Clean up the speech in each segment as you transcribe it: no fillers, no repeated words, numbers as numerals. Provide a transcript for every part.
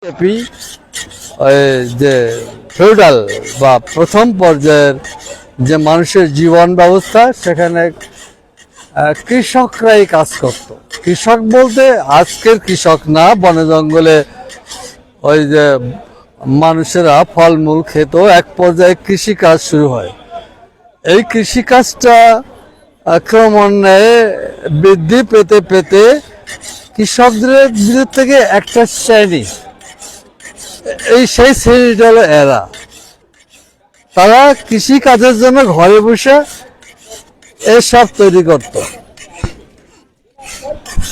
AP যে feudal বা প্রথম পর্যায়ের যে মানুষের জীবন ব্যবস্থা, সেখানে কৃষকরাই কাজ করত। কৃষক বলতে আজকের কৃষক না, বনে জঙ্গলে ওই যে মানুষেরা ফলমূল খেত। এক পর্যায়ে কৃষিকাজ শুরু হয়। এই কৃষিকাজটা ক্রমান্বয়ে বৃদ্ধি পেতে পেতে কৃষকদের ভিতর থেকে একটা শ্রেণী, সেই শ্রেণীটা হলো এরা। তারা কৃষি কাজের জন্য ঘরে বসে এসব তৈরি করত।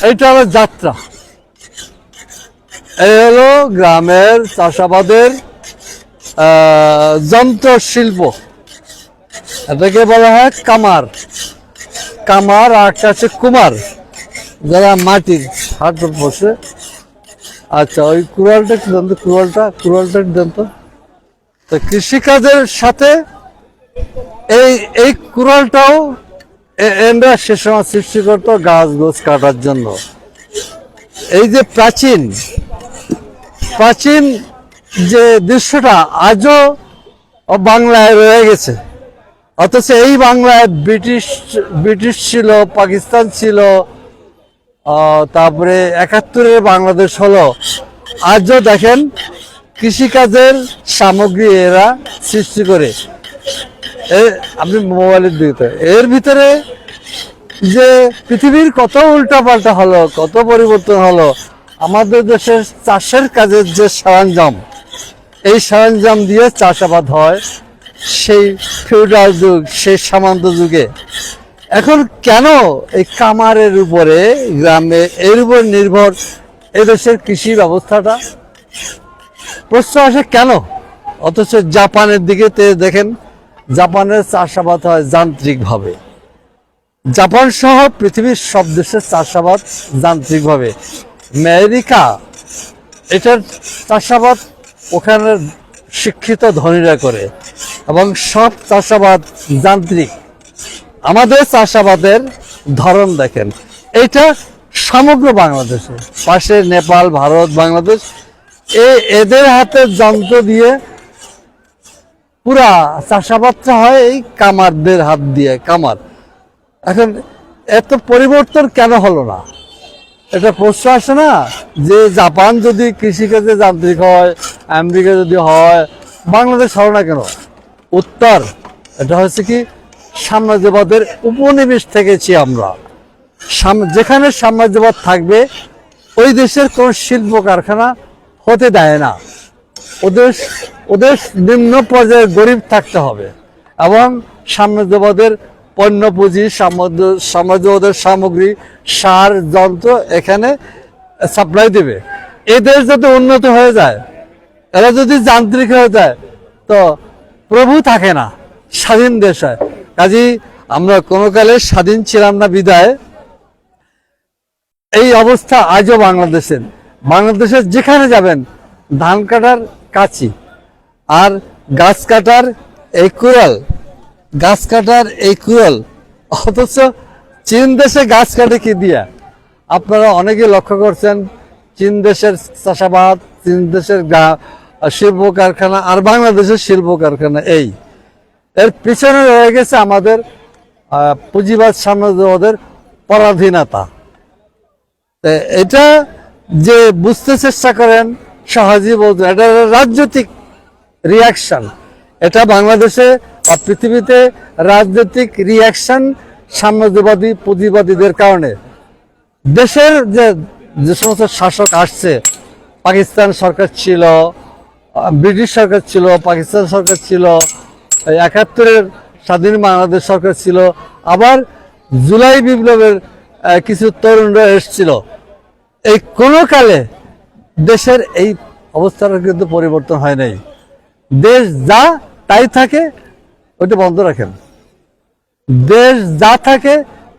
এইটা হলো যাত্রা। এই হলো গ্রামের চাষাবাদের যন্ত্র শিল্প। এটাকে বলা হয় কামার। কামার আর একটা আছে কুমার, যারা মাটির হাট বসে। আচ্ছা, ওই কুড়ালটা কি জানতো? কুড়ালটা কি জানতো? তো কৃষিকাজের সাথে এই কুড়ালটাও এরা সে সময় সৃষ্টি করতো গাছ গোছ কাটার জন্য। এই যে প্রাচীন যে দৃশ্যটা আজও বাংলায় রয়ে গেছে। অথচ এই বাংলায় ব্রিটিশ ছিল, পাকিস্তান ছিল, তারপরে ৭১-এর বাংলাদেশ হলো। আজও দেখেন কৃষিকাজের সামগ্রী এরা সৃষ্টি করে। আপনি মোবাইলের দিকে, এর ভিতরে যে পৃথিবীর কত উল্টাপাল্টা হলো, কত পরিবর্তন হলো। আমাদের দেশের চাষের কাজের যে সরঞ্জাম, এই সরঞ্জাম দিয়ে চাষাবাদ হয় সেই ফিউডাল যুগ, সেই সামন্ত যুগে। এখন কেন এই কামারের উপরে, গ্রামে এর উপর নির্ভর এদেশের কৃষি ব্যবস্থাটা? প্রশ্ন আসে কেন? অথচ জাপানের দিকে দেখেন, জাপানের চাষাবাদ হয় যান্ত্রিকভাবে। জাপান সহ পৃথিবীর সব দেশের চাষাবাদ যান্ত্রিকভাবে। আমেরিকা, এটার চাষাবাদ ওখানে শিক্ষিত ধনীরা করে এবং সব চাষাবাদ যান্ত্রিক। আমাদের চাষাবাদের ধরন দেখেন, এটা সমগ্র বাংলাদেশে, পাশে নেপাল, ভারত, বাংলাদেশ, এদের হাতে যন্ত্র দিয়ে পুরা চাষাবাদটা হয় এই কামারদের হাত দিয়ে। কামার। এখন এত পরিবর্তন কেন হলো না? এটা প্রশ্ন আসে না যে জাপান যদি কৃষিকাজে যান্ত্রিক হয়, আমেরিকা যদি হয়, বাংলাদেশ হলো না কেন? উত্তর, এটা হচ্ছে কি, সাম্রাজ্যবাদের উপনিবেশ থেকেছি আমরা। যেখানে সাম্রাজ্যবাদ থাকবে ওই দেশের কোন শিল্প কারখানা হতে দেয় না। ওদের নিম্ন পর্যায়ে গরিব থাকতে হবে এবং সাম্রাজ্যবাদের পণ্য পুঁজি, সাম্রাজ্যবাদের সামগ্রী, সার, যন্ত্র এখানে সাপ্লাই দেবে। এই দেশ যদি উন্নত হয়ে যায়, এরা যদি যান্ত্রিক হয়ে যায়, তো প্রভু থাকে না, স্বাধীন দেশ হয়। কাজেই আমরা কোনো কালে স্বাধীন ছিলাম না বিদায় এই অবস্থা আজও বাংলাদেশের যেখানে যাবেন, ধান কাটার কাঁচি আর গাছ কাটার এই কুড়াল। অথচ চীন দেশে গাছ কাটে কি দিয়া? আপনারা অনেকে লক্ষ্য করছেন, চীন দেশের চাষাবাদ, চীন দেশের শিল্প কারখানা আর বাংলাদেশের শিল্প কারখানা, এর পিছনে রয়ে গেছে আমাদের পুঁজিবাদ সাম্রাজ্যবাদের পরাধীনতা। এটা যে বুঝতে চেষ্টা করেন সহজেই বলতে, এটা রাজনৈতিক রিয়াকশন। এটা বাংলাদেশে বা পৃথিবীতে রাজনৈতিক রিয়াকশন সাম্রাজ্যবাদী পুঁজিবাদীদের কারণে। দেশের যে সমস্ত শাসক আসছে, পাকিস্তান সরকার ছিল, ব্রিটিশ সরকার ছিল, পাকিস্তান সরকার ছিল, ৭১-এর স্বাধীন বাংলাদেশ সরকার ছিল, আবার জুলাই বিপ্লবের কিছু তরুণরা এসেছিল। এই কোনো কালে দেশের এই অবস্থাটা কিন্তু পরিবর্তন হয় নাই। দেশ যা তাই থাকে, ওইটা বন্ধ রাখেন। দেশ যা থাকে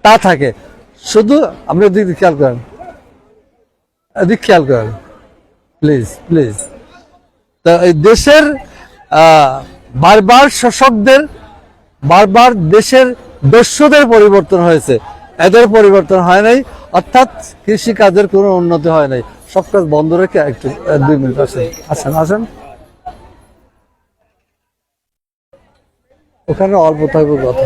তা থাকে, শুধু আপনি ওদিকে খেয়াল করেন, প্লিজ। তো এই দেশের বারবার শাসকদের, বারবার দেশের দস্যুদের পরিবর্তন হয়েছে, এদের পরিবর্তন হয় নাই। অর্থাৎ কৃষিকাজের কোনো উন্নতি হয় নাই। সব কাজ বন্ধ রেখে একটু 2 মিনিট আসেন আসেন আসেন। ওখানে অল্প থাকবে কথা।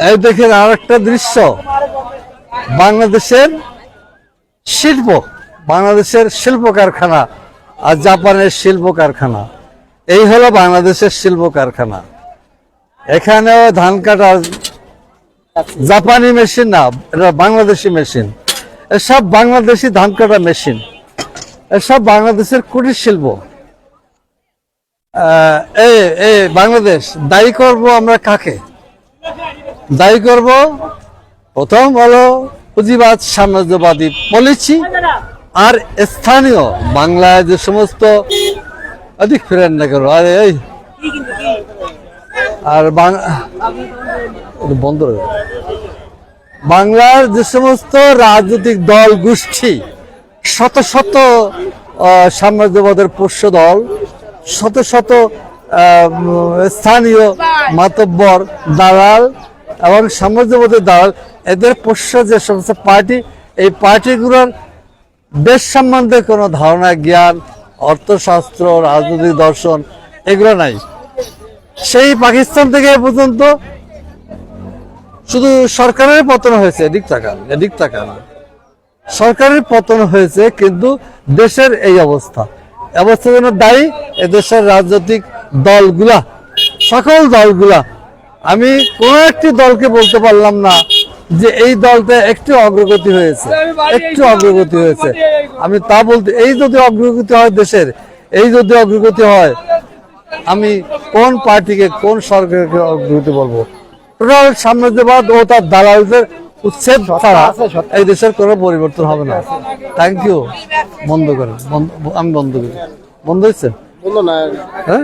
এই দেখেন আর একটা দৃশ্য, বাংলাদেশের শিল্প, বাংলাদেশের শিল্প কারখানা আর জাপানের শিল্প কারখানা। এই হলো বাংলাদেশের শিল্প কারখানা। এখানেও ধান কাটা জাপানি মেশিন না, এটা বাংলাদেশি মেশিন। এসব বাংলাদেশি ধান কাটা মেশিন, এসব বাংলাদেশের কুটির শিল্প। এই বাংলাদেশ দায়ী করব আমরা কাকে? দায়ী করব প্রথম হলো পুঁজিবাদ সাম্রাজ্যবাদী পলিসি, আর স্থানীয় বাংলায় যে সমস্ত অধিক ফেরেন না করো আরে এই আর বন্ধ বাংলার যে সমস্ত রাজনৈতিক দল গোষ্ঠী, শত শত সাম্রাজ্যবাদের পোষ্য দল, শত শত স্থানীয় মাতব্বর দালাল এবং সাম্রাজ্যবাদের দালাল, এদের পোষ্য যে সমস্ত পার্টি, এই পার্টিগুলোর দেশ সম্বন্ধে কোনো ধারণা, জ্ঞান, অর্থশাস্ত্র, রাজনৈতিক দর্শন এগুলো নাই। সেই পাকিস্তান থেকে এ পর্যন্ত শুধু সরকারের পতন হয়েছে, এদিক তাকান সরকারের পতন হয়েছে, কিন্তু দেশের এই অবস্থার জন্য দায়ী এদেশের রাজনৈতিক দলগুলা, সকল দলগুলা। আমি কোন একটি দলকে বলতে পারলাম না যে এই দলটা একটু অগ্রগতি হয়েছে, একটু অগ্রগতি হয়েছে। আমি তা বলতে, এই যদি অগ্রগতি হয় দেশের, এই যদি অগ্রগতি হয়, আমি কোন পার্টিকে, কোন সরকারকে অগ্রগতি বলবো? টোটাল সাম্রাজ্যবাদ ও তার দালালদের উচ্ছেদ ছাড়া এই দেশের কোনো পরিবর্তন হবে না। Thank you. বন্ধ করেন, আমি বন্ধ করি। বন্ধ হচ্ছে? হ্যাঁ।